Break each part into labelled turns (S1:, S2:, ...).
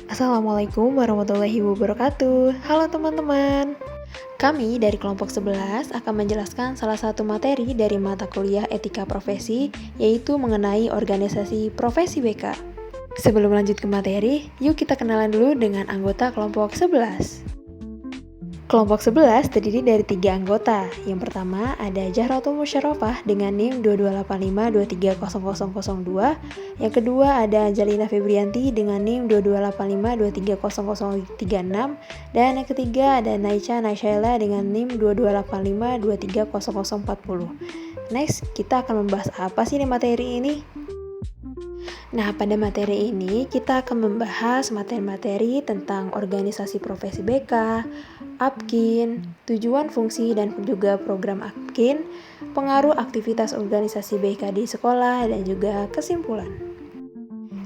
S1: Assalamualaikum warahmatullahi wabarakatuh. Halo teman-teman. Kami dari kelompok 11 akan menjelaskan salah satu materi dari mata kuliah Etika Profesi, yaitu mengenai organisasi profesi BK. Sebelum lanjut ke materi, yuk kita kenalan dulu dengan anggota kelompok 11. Kelompok 11 terdiri dari 3 anggota. Yang pertama ada Zahratul Musyarrafah dengan NIM 2285230002. Yang kedua ada Angelina Febrianti dengan NIM 2285230036. Dan yang ketiga ada Naicha Naishaila dengan NIM 2285230040. Next, kita akan membahas apa sih di materi ini? Nah, pada materi ini kita akan membahas materi-materi tentang organisasi profesi BK, APKIN, tujuan fungsi dan juga program APKIN, pengaruh aktivitas organisasi BK di sekolah, dan juga kesimpulan.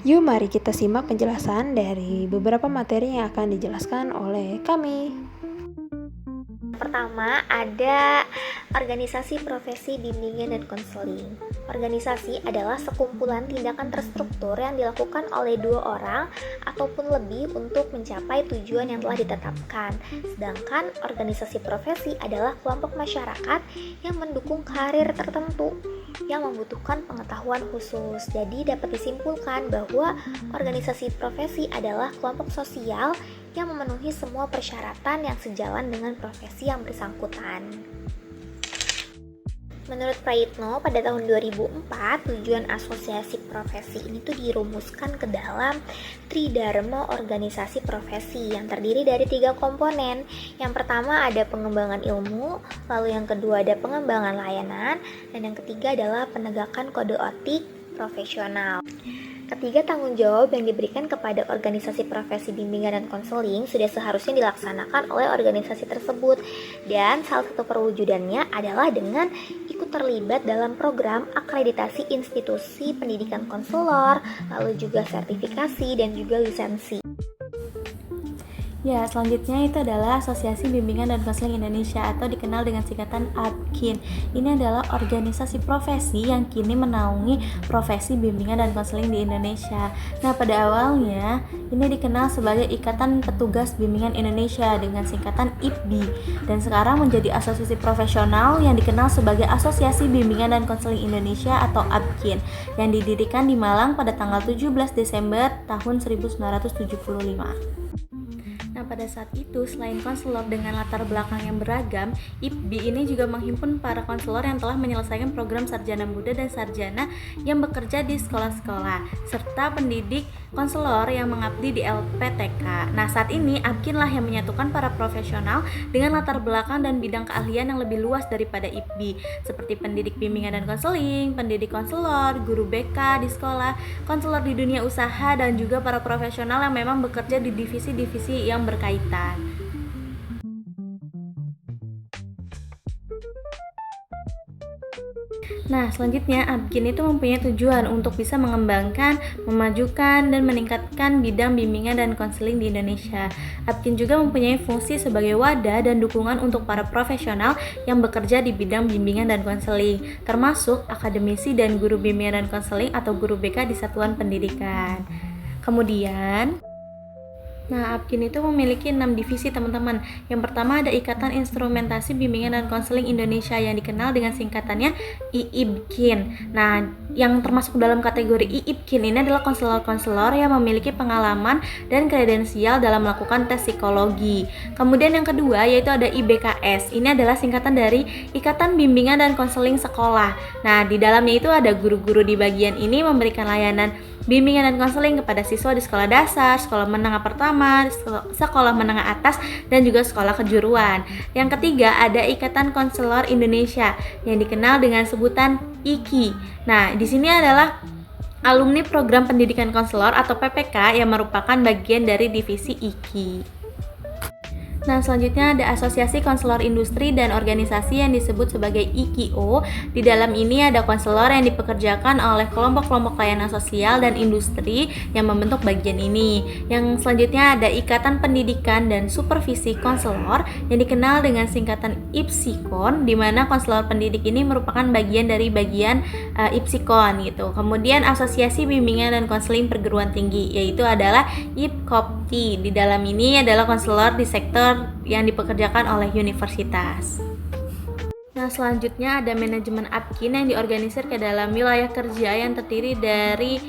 S1: Yuk mari kita simak penjelasan dari beberapa materi yang akan dijelaskan oleh kami.
S2: Pertama, ada organisasi profesi bimbingan dan konseling. Organisasi adalah sekumpulan tindakan terstruktur yang dilakukan oleh 2 orang ataupun lebih untuk mencapai tujuan yang telah ditetapkan. Sedangkan organisasi profesi adalah kelompok masyarakat yang mendukung karir tertentu yang membutuhkan pengetahuan khusus. Jadi dapat disimpulkan bahwa organisasi profesi adalah kelompok sosial yang memenuhi semua persyaratan yang sejalan dengan profesi yang bersangkutan. Menurut Prayitno, pada tahun 2004, tujuan asosiasi profesi ini tuh dirumuskan ke dalam Tridharma organisasi profesi yang terdiri dari 3 komponen. Yang pertama ada pengembangan ilmu, lalu yang kedua ada pengembangan layanan, dan yang ketiga adalah penegakan kode etik profesional. Ketiga tanggung jawab yang diberikan kepada organisasi profesi bimbingan dan konseling sudah seharusnya dilaksanakan oleh organisasi tersebut, dan salah satu perwujudannya adalah dengan ikut terlibat dalam program akreditasi institusi pendidikan konselor, lalu juga sertifikasi dan juga lisensi.
S3: Ya, selanjutnya itu adalah Asosiasi Bimbingan dan Konseling Indonesia atau dikenal dengan singkatan APKIN. Ini adalah organisasi profesi yang kini menaungi profesi bimbingan dan konseling di Indonesia. Nah, pada awalnya ini dikenal sebagai Ikatan Petugas Bimbingan Indonesia dengan singkatan IPBI, dan sekarang menjadi asosiasi profesional yang dikenal sebagai Asosiasi Bimbingan dan Konseling Indonesia atau APKIN yang didirikan di Malang pada tanggal 17 Desember tahun 1975. Nah, pada saat itu, selain konselor dengan latar belakang yang beragam, IPBI ini juga menghimpun para konselor yang telah menyelesaikan program sarjana muda dan sarjana yang bekerja di sekolah-sekolah, serta pendidik konselor yang mengabdi di LPTK. Nah, saat ini APKIN lah yang menyatukan para profesional dengan latar belakang dan bidang keahlian yang lebih luas daripada IPBI, seperti pendidik bimbingan dan konseling, pendidik konselor, guru BK di sekolah, konselor di dunia usaha, dan juga para profesional yang memang bekerja di divisi-divisi yang berkaitan. Nah, selanjutnya APKIN itu mempunyai tujuan untuk bisa mengembangkan, memajukan, dan meningkatkan bidang bimbingan dan konseling di Indonesia. APKIN juga mempunyai fungsi sebagai wadah dan dukungan untuk para profesional yang bekerja di bidang bimbingan dan konseling, termasuk akademisi dan guru bimbingan dan konseling atau guru BK di satuan pendidikan. Kemudian, APKIN itu memiliki 6 divisi, teman-teman. Yang pertama ada Ikatan Instrumentasi Bimbingan dan Konseling Indonesia yang dikenal dengan singkatannya IIBKIN. Nah, yang termasuk dalam kategori IIBKIN ini adalah konselor-konselor yang memiliki pengalaman dan kredensial dalam melakukan tes psikologi. Kemudian yang kedua yaitu ada IBKS. Ini adalah singkatan dari Ikatan Bimbingan dan Konseling Sekolah. Nah, di dalamnya itu ada guru-guru di bagian ini memberikan layanan bimbingan dan konseling kepada siswa di sekolah dasar, sekolah menengah pertama, sekolah menengah atas, dan juga sekolah kejuruan. Yang ketiga ada Ikatan Konselor Indonesia yang dikenal dengan sebutan IKI. Nah, di sini adalah alumni program pendidikan konselor atau PPK yang merupakan bagian dari divisi IKI. Nah, selanjutnya ada Asosiasi Konselor Industri dan Organisasi yang disebut sebagai IKO. Di dalam ini ada konselor yang dipekerjakan oleh kelompok-kelompok layanan sosial dan industri yang membentuk bagian ini. Yang selanjutnya ada Ikatan Pendidikan dan Supervisi Konselor yang dikenal dengan singkatan IPSIKON, di mana konselor pendidik ini merupakan bagian dari bagian IPSIKON gitu. Kemudian Asosiasi Bimbingan dan Konseling Perguruan Tinggi, yaitu adalah IPKOPTI. Di dalam ini adalah konselor di sektor yang dipekerjakan oleh universitas. Nah, selanjutnya ada manajemen APKIN yang diorganisir ke dalam wilayah kerja yang terdiri dari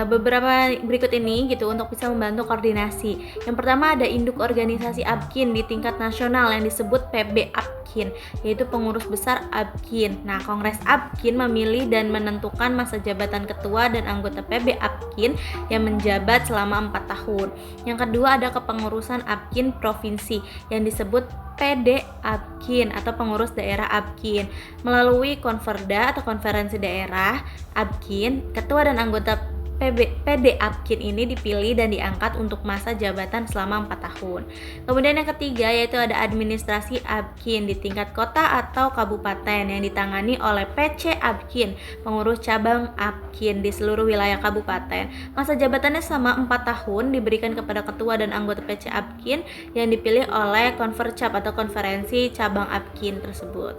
S3: beberapa berikut ini gitu untuk bisa membantu koordinasi. Yang pertama ada induk organisasi APKIN di tingkat nasional yang disebut PB APKIN, yaitu pengurus besar APKIN. Nah, Kongres APKIN memilih dan menentukan masa jabatan ketua dan anggota PB APKIN yang menjabat selama 4 tahun. Yang kedua ada kepengurusan APKIN provinsi yang disebut PD APKIN atau pengurus daerah APKIN. Melalui konferda atau konferensi daerah APKIN, ketua dan anggota PD APKIN ini dipilih dan diangkat untuk masa jabatan selama 4 tahun. Kemudian yang ketiga yaitu ada administrasi APKIN di tingkat kota atau kabupaten yang ditangani oleh PC APKIN, pengurus cabang APKIN di seluruh wilayah kabupaten. Masa jabatannya selama 4 tahun diberikan kepada ketua dan anggota PC APKIN yang dipilih oleh konfercap atau konferensi cabang APKIN tersebut.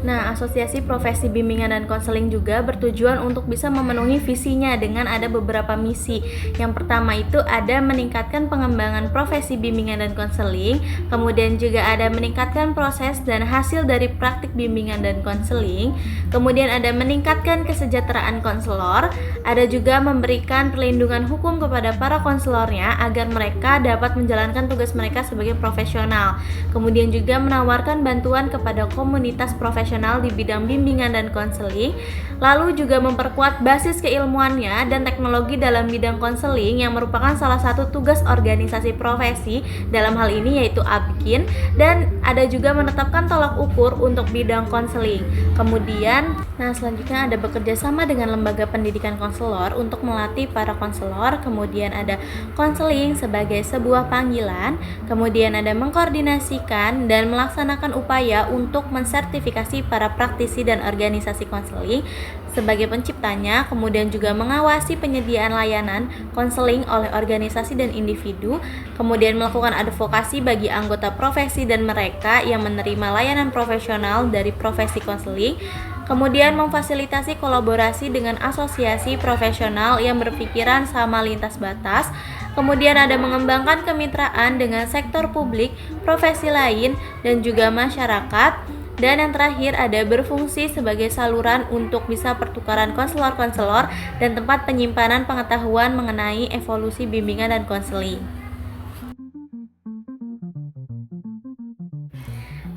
S3: Nah, Asosiasi Profesi Bimbingan dan Konseling juga bertujuan untuk bisa memenuhi visinya dengan ada beberapa misi. Yang pertama itu ada meningkatkan pengembangan profesi bimbingan dan konseling, kemudian juga ada meningkatkan proses dan hasil dari praktik bimbingan dan konseling, kemudian ada meningkatkan kesejahteraan konselor, ada juga memberikan perlindungan hukum kepada para konselornya agar mereka dapat menjalankan tugas mereka sebagai profesional, kemudian juga menawarkan bantuan kepada komunitas profesional di bidang bimbingan dan konseling, lalu juga memperkuat basis keilmuannya dan teknologi dalam bidang konseling yang merupakan salah satu tugas organisasi profesi dalam hal ini yaitu APKIN, dan ada juga menetapkan tolak ukur untuk bidang konseling. Kemudian, selanjutnya ada bekerja sama dengan lembaga pendidikan konselor untuk melatih para konselor, kemudian ada konseling sebagai sebuah panggilan, kemudian ada mengkoordinasikan dan melaksanakan upaya untuk mensertifikasi para praktisi dan organisasi konseling sebagai penciptanya, kemudian juga mengawasi penyediaan layanan konseling oleh organisasi dan individu, kemudian melakukan advokasi bagi anggota profesi dan mereka yang menerima layanan profesional dari profesi konseling, kemudian memfasilitasi kolaborasi dengan asosiasi profesional yang berpikiran sama lintas batas, kemudian ada mengembangkan kemitraan dengan sektor publik, profesi lain, dan juga masyarakat. Dan yang terakhir ada berfungsi sebagai saluran untuk bisa pertukaran konselor-konselor dan tempat penyimpanan pengetahuan mengenai evolusi bimbingan dan konseling.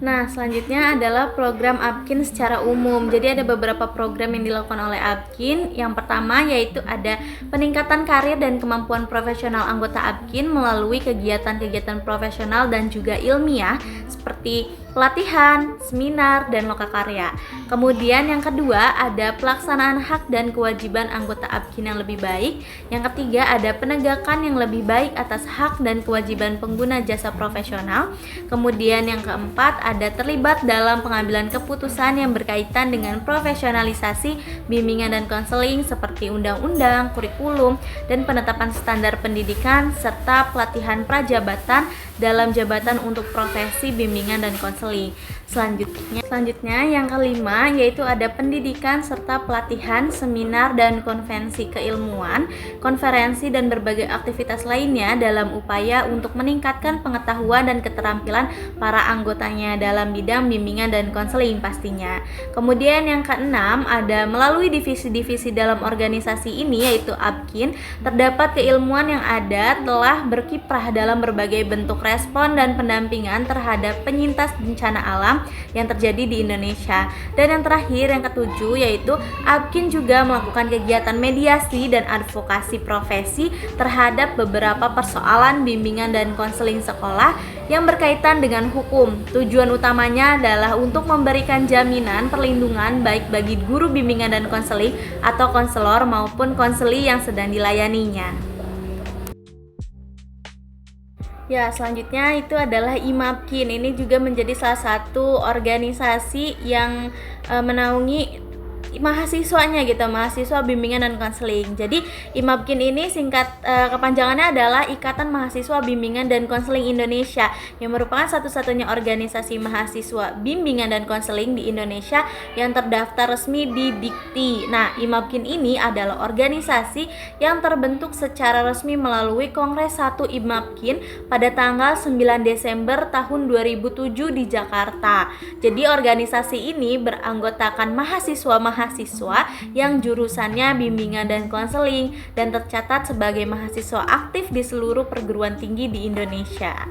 S3: Nah, selanjutnya adalah program APKIN secara umum. Jadi ada beberapa program yang dilakukan oleh APKIN. Yang pertama yaitu ada peningkatan karir dan kemampuan profesional anggota APKIN melalui kegiatan-kegiatan profesional dan juga ilmiah seperti pelatihan, seminar, dan lokakarya. Kemudian yang kedua ada pelaksanaan hak dan kewajiban anggota APKIN yang lebih baik. Yang ketiga ada penegakan yang lebih baik atas hak dan kewajiban pengguna jasa profesional. Kemudian yang keempat ada terlibat dalam pengambilan keputusan yang berkaitan dengan profesionalisasi bimbingan dan konseling seperti undang-undang, kurikulum, dan penetapan standar pendidikan serta pelatihan prajabatan dalam jabatan untuk profesi bimbingan dan konseling. Selanjutnya yang kelima yaitu ada pendidikan serta pelatihan, seminar dan konvensi keilmuan, konferensi dan berbagai aktivitas lainnya dalam upaya untuk meningkatkan pengetahuan dan keterampilan para anggotanya dalam bidang bimbingan dan konseling pastinya. Kemudian yang keenam ada melalui divisi-divisi dalam organisasi ini yaitu APKIN, terdapat keilmuan yang ada telah berkiprah dalam berbagai bentuk respon dan pendampingan terhadap penyintas bencana alam yang terjadi di Indonesia. Dan yang terakhir yang ketujuh yaitu APKIN juga melakukan kegiatan mediasi dan advokasi profesi terhadap beberapa persoalan bimbingan dan konseling sekolah yang berkaitan dengan hukum. Tujuan utamanya adalah untuk memberikan jaminan perlindungan baik bagi guru bimbingan dan konseling atau konselor maupun konseli yang sedang dilayaninya. Ya, selanjutnya itu adalah IMAPKIN. Ini juga menjadi salah satu organisasi yang menaungi mahasiswanya gitu, mahasiswa bimbingan dan konseling. Jadi IMAPKIN ini singkat kepanjangannya adalah Ikatan Mahasiswa Bimbingan dan Konseling Indonesia, yang merupakan satu-satunya organisasi mahasiswa bimbingan dan konseling di Indonesia yang terdaftar resmi di Dikti. Nah, IMAPKIN ini adalah organisasi yang terbentuk secara resmi melalui Kongres 1 IMAPKIN pada tanggal 9 Desember tahun 2007 di Jakarta. Jadi organisasi ini beranggotakan mahasiswa yang jurusannya bimbingan dan konseling dan tercatat sebagai mahasiswa aktif di seluruh perguruan tinggi di Indonesia.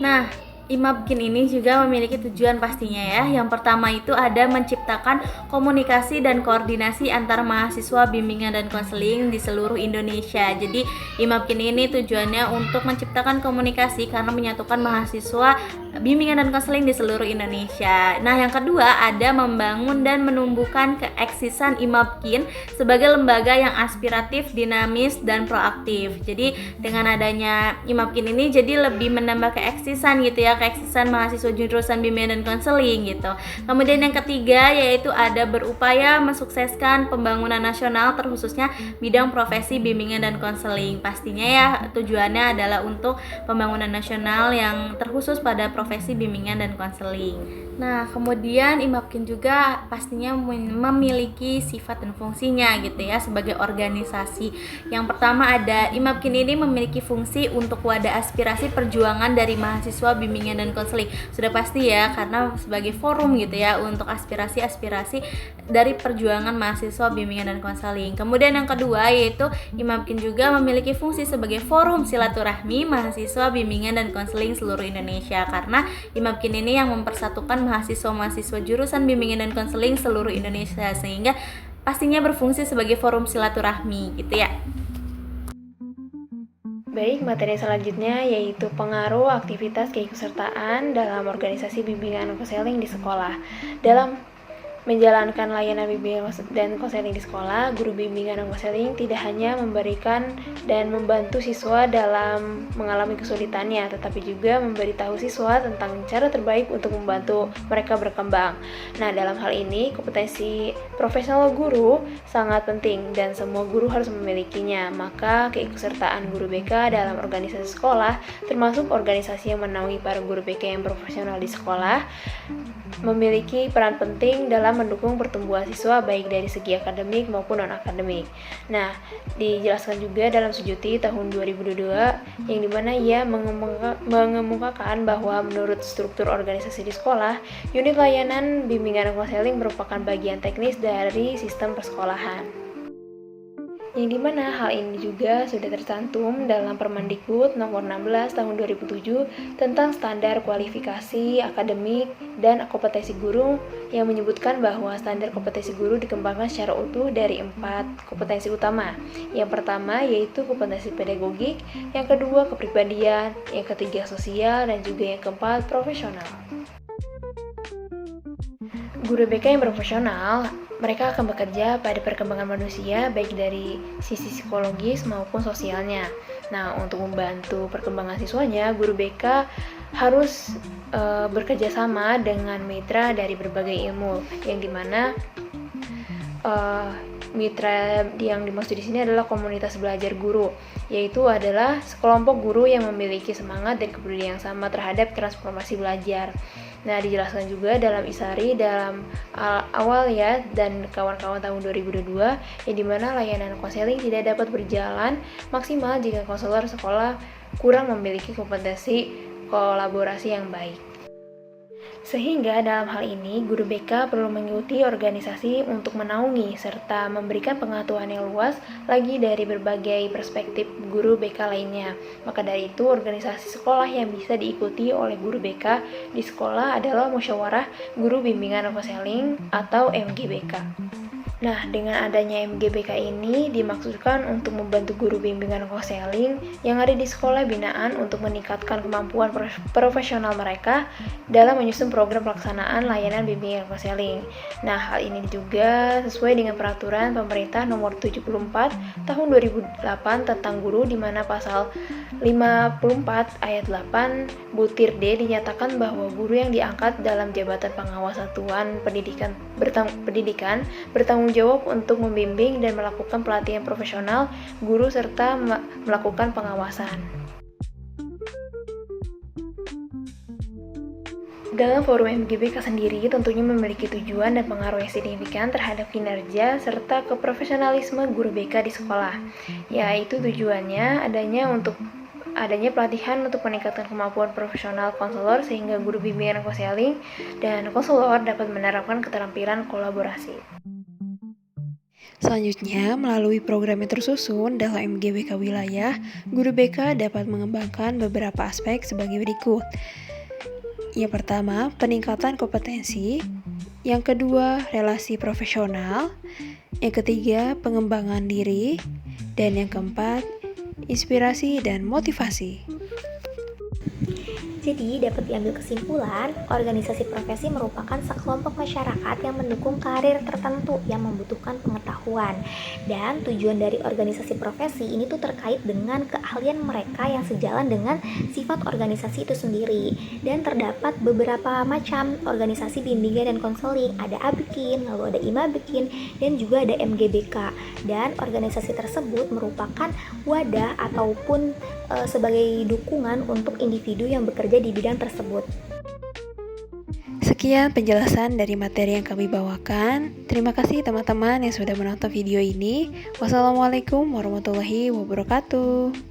S3: Nah, IMAPKIN ini juga memiliki tujuan pastinya ya. Yang pertama itu ada menciptakan komunikasi dan koordinasi antar mahasiswa bimbingan dan konseling di seluruh Indonesia. Jadi IMAPKIN ini tujuannya untuk menciptakan komunikasi karena menyatukan mahasiswa bimbingan dan konseling di seluruh Indonesia. Nah, yang kedua ada membangun dan menumbuhkan keeksisan IMAPKIN sebagai lembaga yang aspiratif, dinamis, dan proaktif. Jadi dengan adanya IMAPKIN ini jadi lebih menambah keeksisan gitu ya, keeksisan mahasiswa jurusan bimbingan dan konseling gitu. Kemudian yang ketiga yaitu ada berupaya mensukseskan pembangunan nasional terkhususnya bidang profesi bimbingan dan konseling. Pastinya ya tujuannya adalah untuk pembangunan nasional yang terkhusus pada profesi bimbingan dan konseling. Nah, kemudian IMAPKIN juga pastinya memiliki sifat dan fungsinya gitu ya sebagai organisasi. Yang pertama ada IMAPKIN ini memiliki fungsi untuk wadah aspirasi perjuangan dari mahasiswa bimbingan dan konseling. Sudah pasti ya, karena sebagai forum gitu ya untuk aspirasi-aspirasi dari perjuangan mahasiswa bimbingan dan konseling. Kemudian yang kedua yaitu IMAPKIN juga memiliki fungsi sebagai forum silaturahmi mahasiswa bimbingan dan konseling seluruh Indonesia, karena IMAPKIN ini yang mempersatukan mahasiswa-mahasiswa jurusan bimbingan dan konseling seluruh Indonesia, sehingga pastinya berfungsi sebagai forum silaturahmi gitu ya.
S1: Baik, materi selanjutnya yaitu pengaruh aktivitas keikutsertaan dalam organisasi bimbingan dan konseling di sekolah. Dalam menjalankan layanan bimbingan dan konseling di sekolah, guru bimbingan dan konseling tidak hanya memberikan dan membantu siswa dalam mengalami kesulitannya, tetapi juga memberitahu siswa tentang cara terbaik untuk membantu mereka berkembang. Nah, dalam hal ini, kompetensi profesional guru sangat penting dan semua guru harus memilikinya. Maka, keikutsertaan guru BK dalam organisasi sekolah, termasuk organisasi yang menaungi para guru BK yang profesional di sekolah, memiliki peran penting dalam mendukung pertumbuhan siswa baik dari segi akademik maupun non-akademik. Nah, dijelaskan juga dalam Sujuti tahun 2022 yang dimana ia mengemukakan bahwa menurut struktur organisasi di sekolah, unit layanan bimbingan dan konseling merupakan bagian teknis dari sistem persekolahan. Yang dimana hal ini juga sudah tercantum dalam Permendikbud nomor 16 tahun 2007 tentang standar kualifikasi akademik dan kompetensi guru yang menyebutkan bahwa standar kompetensi guru dikembangkan secara utuh dari 4 kompetensi utama. Yang pertama yaitu kompetensi pedagogik, yang kedua kepribadian, yang ketiga sosial, dan juga yang keempat profesional. Guru BK yang profesional, mereka akan bekerja pada perkembangan manusia baik dari sisi psikologis maupun sosialnya. Nah, untuk membantu perkembangan siswanya, guru BK harus bekerja sama dengan mitra dari berbagai ilmu, yang dimana mitra yang dimaksud di sini adalah komunitas belajar guru, yaitu adalah sekelompok guru yang memiliki semangat dan kepedulian yang sama terhadap transformasi belajar. Nah, dijelaskan juga dalam Isari dalam awal ya dan kawan-kawan tahun 2022 yang dimana layanan konseling tidak dapat berjalan maksimal jika konselor sekolah kurang memiliki kompetensi kolaborasi yang baik. Sehingga dalam hal ini, guru BK perlu mengikuti organisasi untuk menaungi serta memberikan pengetahuan yang luas lagi dari berbagai perspektif guru BK lainnya. Maka dari itu, organisasi sekolah yang bisa diikuti oleh guru BK di sekolah adalah Musyawarah Guru Bimbingan dan Konseling atau MGBK. Nah, dengan adanya MGBK ini dimaksudkan untuk membantu guru bimbingan konseling yang ada di sekolah binaan untuk meningkatkan kemampuan profesional mereka dalam menyusun program pelaksanaan layanan bimbingan konseling. Nah, hal ini juga sesuai dengan peraturan pemerintah nomor 74 tahun 2008 tentang guru, di mana pasal 54 ayat 8 butir D dinyatakan bahwa guru yang diangkat dalam jabatan pengawas satuan pendidikan bertanggung jawab untuk membimbing dan melakukan pelatihan profesional guru serta melakukan pengawasan. Dalam forum MGBK sendiri tentunya memiliki tujuan dan pengaruh yang signifikan terhadap kinerja serta keprofesionalisme guru BK di sekolah, yaitu tujuannya adanya pelatihan untuk meningkatkan kemampuan profesional konselor sehingga guru bimbingan konseling dan konselor dapat menerapkan keterampilan kolaborasi. Selanjutnya, melalui program yang tersusun dalam MGBK wilayah, guru BK dapat mengembangkan beberapa aspek sebagai berikut. Yang pertama, peningkatan kompetensi. Yang kedua, relasi profesional. Yang ketiga, pengembangan diri. Dan yang keempat, inspirasi dan motivasi.
S2: Jadi, dapat diambil kesimpulan, organisasi profesi merupakan sekelompok masyarakat yang mendukung karir tertentu yang membutuhkan pengetahuan. Dan tujuan dari organisasi profesi ini tuh terkait dengan keahlian mereka yang sejalan dengan sifat organisasi itu sendiri. Dan terdapat beberapa macam organisasi bimbingan dan konseling. Ada ABKIN, lalu ada IMABKIN, dan juga ada MGBK. Dan organisasi tersebut merupakan wadah ataupun sebagai dukungan untuk individu yang bekerja di bidang tersebut.
S1: Sekian penjelasan dari materi yang kami bawakan. Terima kasih teman-teman yang sudah menonton video ini. Wassalamualaikum warahmatullahi wabarakatuh.